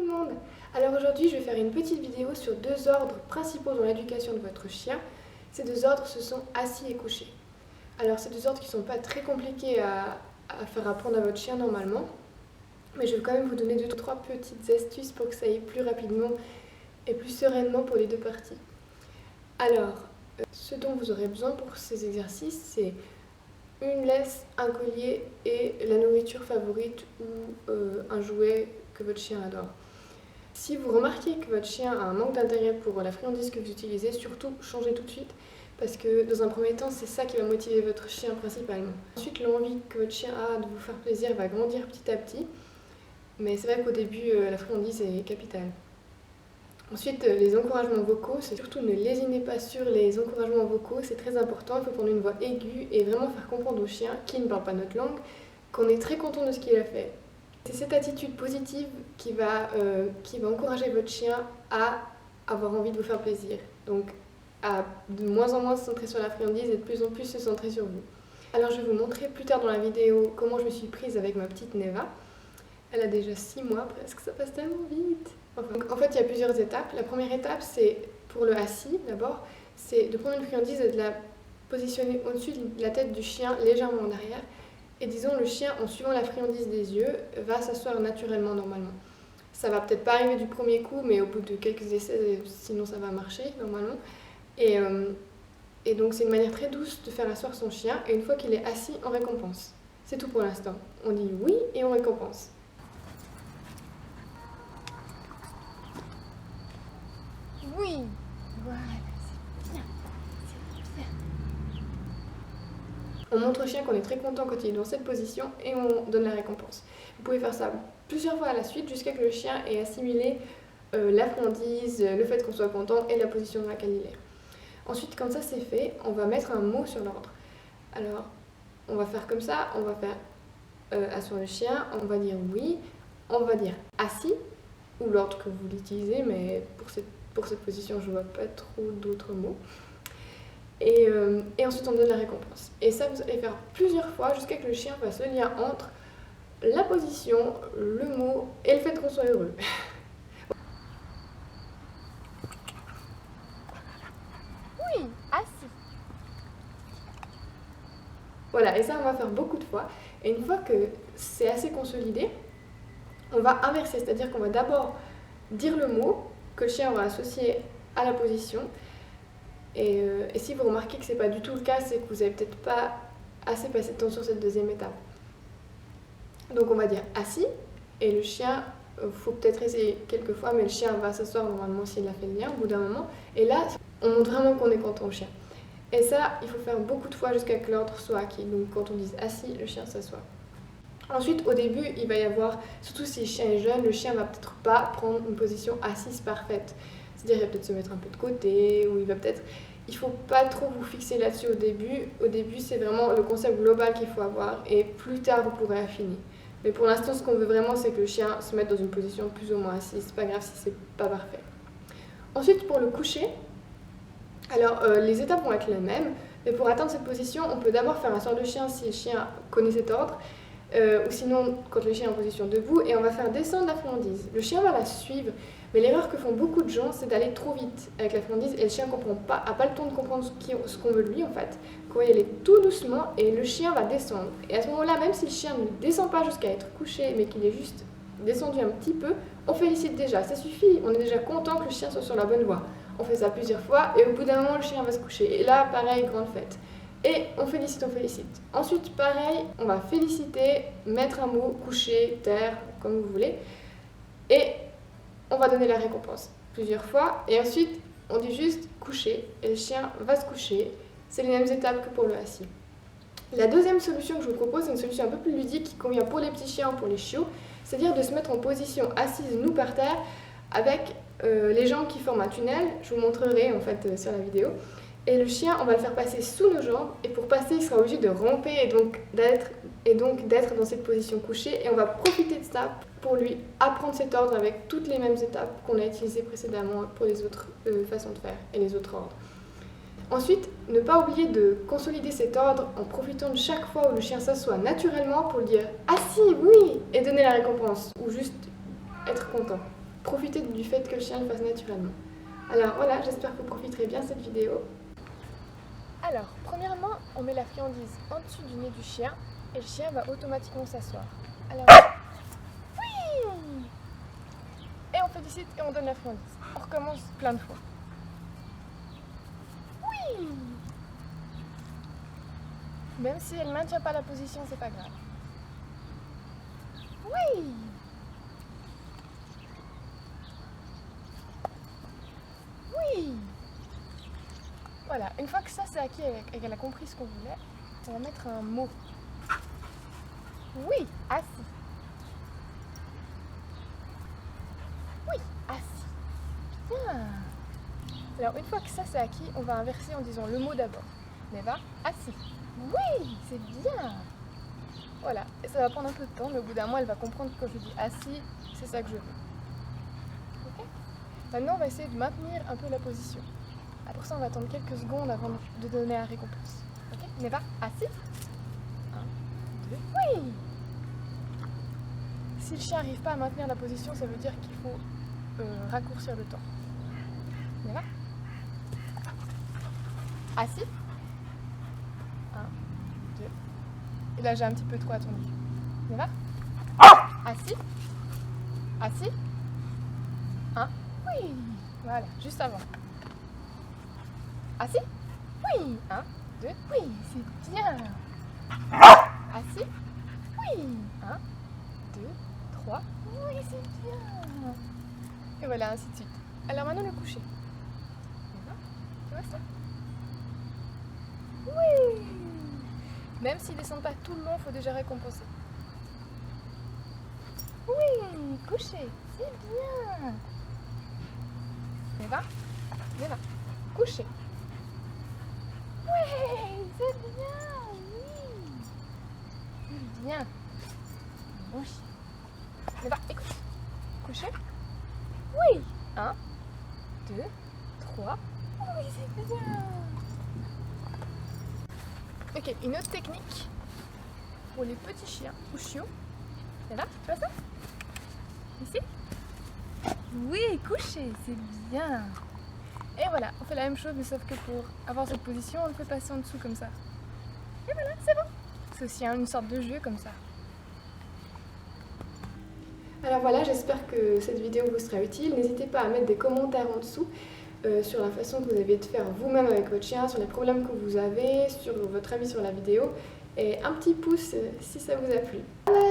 le monde! Alors aujourd'hui je vais faire une petite vidéo sur deux ordres principaux dans l'éducation de votre chien. Ces deux ordres ce sont assis et couché. Alors c'est deux ordres qui ne sont pas très compliqués à faire apprendre à votre chien normalement. Mais je vais quand même vous donner 2-3 petites astuces pour que ça aille plus rapidement et plus sereinement pour les deux parties. Alors, ce dont vous aurez besoin pour ces exercices, c'est une laisse, un collier et la nourriture favorite ou un jouet que votre chien adore. Si vous remarquez que votre chien a un manque d'intérêt pour la friandise que vous utilisez, surtout changez tout de suite parce que dans un premier temps, c'est ça qui va motiver votre chien principalement. Ensuite, l'envie que votre chien a de vous faire plaisir va grandir petit à petit, mais c'est vrai qu'au début, la friandise est capitale. Ensuite, les encouragements vocaux, c'est surtout ne lésinez pas sur les encouragements vocaux, c'est très important, il faut prendre une voix aiguë et vraiment faire comprendre au chien, qui ne parle pas notre langue, qu'on est très content de ce qu'il a fait. C'est cette attitude positive qui va encourager votre chien à avoir envie de vous faire plaisir. Donc à de moins en moins se centrer sur la friandise et de plus en plus se centrer sur vous. Alors je vais vous montrer plus tard dans la vidéo comment je me suis prise avec ma petite Neva. Elle a déjà 6 mois presque, ça passe tellement vite. En fait, il y a plusieurs étapes. La première étape, c'est pour le assis d'abord, c'est de prendre une friandise et de la positionner au-dessus de la tête du chien, légèrement en arrière. Et disons, le chien, en suivant la friandise des yeux, va s'asseoir naturellement normalement. Ça va peut-être pas arriver du premier coup, mais au bout de quelques essais, sinon ça va marcher normalement. Et donc c'est une manière très douce de faire asseoir son chien, et une fois qu'il est assis, on récompense. C'est tout pour l'instant. On dit oui et on récompense. Oui, voilà, c'est bien, c'est bien. On montre au chien qu'on est très content quand il est dans cette position et on donne la récompense. Vous pouvez faire ça plusieurs fois à la suite jusqu'à que le chien ait assimilé la friandise, le fait qu'on soit content et la position dans laquelle il est. Ensuite, quand ça c'est fait, on va mettre un mot sur l'ordre. Alors, on va faire comme ça, on va faire asseoir le chien, on va dire oui, on va dire assis, ou l'ordre que vous l'utilisez, mais pour cette position, je ne vois pas trop d'autres mots. Et ensuite, on donne la récompense. Et ça, vous allez faire plusieurs fois jusqu'à ce que le chien fasse le lien entre la position, le mot et le fait qu'on soit heureux. Oui, assis. Voilà, et ça, on va faire beaucoup de fois. Et une fois que c'est assez consolidé, on va inverser, c'est-à-dire qu'on va d'abord dire le mot que le chien va associer à la position. Et si vous remarquez que ce n'est pas du tout le cas, c'est que vous n'avez peut-être pas assez passé de temps sur cette deuxième étape. Donc on va dire assis, et le chien, faut peut-être essayer quelques fois, mais le chien va s'asseoir normalement s'il a fait le lien au bout d'un moment. Et là, on montre vraiment qu'on est content au chien. Et ça, il faut faire beaucoup de fois jusqu'à ce que l'ordre soit acquis. Donc quand on dit assis, le chien s'assoit. Ensuite, au début, il va y avoir, surtout si le chien est jeune, le chien va peut-être pas prendre une position assise parfaite. C'est-à-dire, il va peut-être se mettre un peu de côté, ou il faut pas trop vous fixer là-dessus au début. Au début, c'est vraiment le concept global qu'il faut avoir, et plus tard, vous pourrez affiner. Mais pour l'instant, ce qu'on veut vraiment, c'est que le chien se mette dans une position plus ou moins assise. C'est pas grave si c'est pas parfait. Ensuite, pour le coucher, alors les étapes vont être les mêmes, mais pour atteindre cette position, on peut d'abord faire asseoir le chien si le chien connaît cet ordre. Ou sinon quand le chien est en position debout, et on va faire descendre la friandise. Le chien va la suivre, mais l'erreur que font beaucoup de gens, c'est d'aller trop vite avec la friandise, et le chien n'a pas le temps de comprendre ce qu'on veut de lui en fait. Qu'on va y aller tout doucement et le chien va descendre. Et à ce moment-là, même si le chien ne descend pas jusqu'à être couché, mais qu'il est juste descendu un petit peu, on félicite déjà, ça suffit, on est déjà content que le chien soit sur la bonne voie. On fait ça plusieurs fois, et au bout d'un moment, le chien va se coucher. Et là, pareil, grande fête. Et on félicite, on félicite. Ensuite, pareil, on va féliciter, mettre un mot, coucher, taire, comme vous voulez. Et on va donner la récompense plusieurs fois. Et ensuite, on dit juste coucher, et le chien va se coucher. C'est les mêmes étapes que pour le assis. La deuxième solution que je vous propose, c'est une solution un peu plus ludique qui convient pour les petits chiens ou pour les chiots. C'est-à-dire de se mettre en position assise, nous par terre, avec les jambes qui forment un tunnel. Je vous montrerai en fait sur la vidéo. Et le chien, on va le faire passer sous nos jambes, et pour passer, il sera obligé de ramper et donc d'être dans cette position couchée, et on va profiter de ça pour lui apprendre cet ordre avec toutes les mêmes étapes qu'on a utilisées précédemment pour les autres façons de faire et les autres ordres. Ensuite, ne pas oublier de consolider cet ordre en profitant de chaque fois où le chien s'assoit naturellement pour lui dire « Ah si, oui !» et donner la récompense, ou juste être content. profiter du fait que le chien le fasse naturellement. Alors voilà, j'espère que vous profiterez bien de cette vidéo. Alors, premièrement, on met la friandise en dessous du nez du chien et le chien va automatiquement s'asseoir. Alors, oui! Et on félicite et on donne la friandise. On recommence plein de fois. Oui! Même si elle ne maintient pas la position, c'est pas grave. Oui! Oui! Voilà, une fois que ça c'est acquis et qu'elle a compris ce qu'on voulait, on va mettre un mot. Oui, assis. Oui, assis. Bien. Alors une fois que ça c'est acquis, on va inverser en disant le mot d'abord. Neva, assis. Oui, c'est bien. Voilà, et ça va prendre un peu de temps, mais au bout d'un mois, elle va comprendre que quand je dis assis, c'est ça que je veux. Ok ? Maintenant, on va essayer de maintenir un peu la position. Pour ça, on va attendre quelques secondes avant de donner la récompense. Ok ? Neva, assis. 1, 2, oui. Si le chien n'arrive pas à maintenir la position, ça veut dire qu'il faut raccourcir le temps. Neva, assis. 1, 2. Et là, j'ai un petit peu trop attendu. Neva, assis. Assis. 1, oui. Voilà, juste avant. Assis. Oui. 1, 2, oui, c'est bien. Assis. Oui. 1, 2, 3. Oui, c'est bien. Et voilà, ainsi de suite. Alors maintenant le coucher. Tu vois ça? Oui. Même s'ils ne descendent pas tout le long, il faut déjà récompenser. Oui, coucher, c'est bien. Neva, Neva, coucher. Oui, c'est bien, oui. Bien. Bon chien. Neva, écoute. Coucher. Oui. 1, 2, 3. Oui, c'est bien. Ok, une autre technique pour les petits chiens ou chiots. Neva, tu vois ça? Ici? Oui, coucher, c'est bien. Et voilà, on fait la même chose, mais sauf que pour avoir cette position, on le fait passer en dessous comme ça. Et voilà, c'est bon. C'est aussi une sorte de jeu comme ça. Alors voilà, j'espère que cette vidéo vous sera utile. N'hésitez pas à mettre des commentaires en dessous sur la façon que vous avez de faire vous-même avec votre chien, sur les problèmes que vous avez, sur votre avis sur la vidéo. Et un petit pouce si ça vous a plu. Voilà.